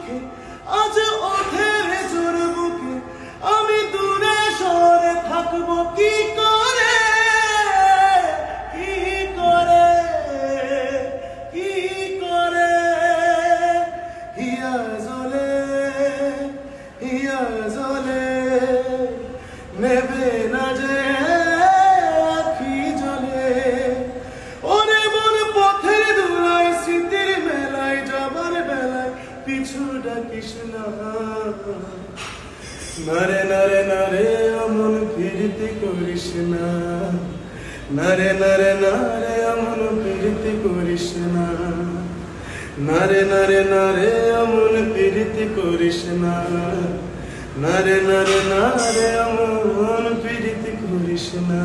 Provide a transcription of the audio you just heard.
সুখে আজ ওঠে রে জোর বুকে, আমি দূরে সরে থাকবো কি করে, কি করে, কি করে। হিয়া জ্বলে, হিয়া জ্বলে, নেবে না যে আখি জ্বলে। ওরে মন পথের ধুলায় স্মৃতির মেলায় যাবার বেলায় পিছু ডাকিস না। নারে নারে নারে অমন ফিরতি করিস না, নারে নারে নারে অমন ফিরতি করিস না, নারে নারে নারে অমন ফিরতি করিস না, নারে নারে নারে অমন ফিরতি করিস না।